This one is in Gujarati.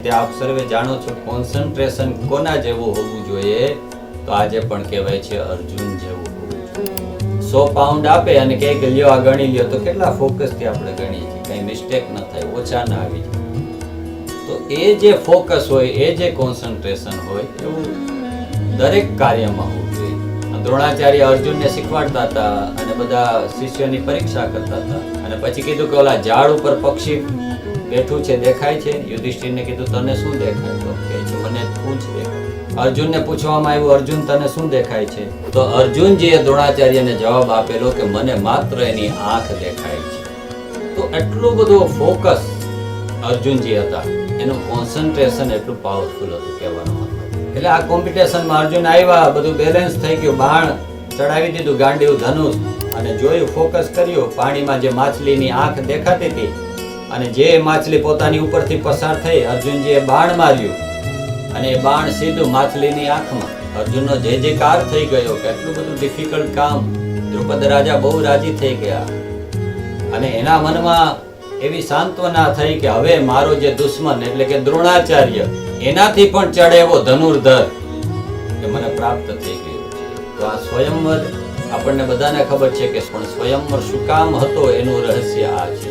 તે આપ સર્વે જાણો છો કોન્સન્ટ્રેશન કોના જેવું હોવું જોઈએ તો આજે પણ કહેવાય છે અર્જુન જેવું હોવું જોઈએ 100 પાઉન્ડ આપે અને કહે કે લ્યો આ ગણી લ્યો તો કેટલા ફોકસ થી આપણે ગણીએ છીએ, કઈ મિસ્ટેક ન થાય, ઓછા ના આવી જાય. તો એ જે ફોકસ હોય, એ જે કોન્સન્ટ્રેશન હોય એવું દરેક કાર્યમાં હોવું જોઈએ. દ્રોણાચાર્ય અર્જુનને શીખવાડતા હતા અને બધા શિષ્યોની પરીક્ષા કરતા હતા અને પછી કીધું કે ઓલા ઝાડ ઉપર પક્ષી બેઠું છે દેખાય છે? યુધિષ્ઠિરને કીધું તને શું દેખાય? તો કહે છે મને પૂંછ દેખાય. અર્જુનને પૂછવામાં આવ્યું અર્જુન તને શું દેખાય છે? તો અર્જુનજીએ દ્રોણાચાર્યને જવાબ આપેલો કે મને માત્ર એની આંખ દેખાય છે. તો એટલું બધું ફોકસ અર્જુનજી હતા, એનું કોન્સન્ટ્રેશન એટલું પાવરફુલ હતું કહેવાનો મતલબ. એટલે આ કોમ્પિટિશનમાં અર્જુન આવ્યા, બધું બેલેન્સ થઈ ગયું, બાણ ચડાવી દીધું, ગાંડીવ ધનુષ, અને જોયું, ફોકસ કર્યું, પાણીમાં જે માછલીની આંખ દેખાતી હતી અને જે માછલી પોતાની ઉપરથી પસાર થઈ, અર્જુનજીએ બાણ માર્યું અને એ બાણ સીધું માછલીની આંખમાં. અર્જુનનો જે કાર થઈ ગયો કે એટલું બધું ડિફિકલ્ટ કામ. દ્રુપદ રાજા બહુ રાજી થઈ ગયા અને એના મનમાં એવી સાંત્વના થઈ કે હવે મારો જે દુશ્મન એટલે કે દ્રોણાચાર્ય એનાથી પણ ચડે એવો ધનુર્ધર કે મને પ્રાપ્ત થઈ ગયો છે. તો આ સ્વયંવર આપણને બધાને ખબર છે કે પણ સ્વયંવર શું કામ હતો એનું રહસ્ય આ છે.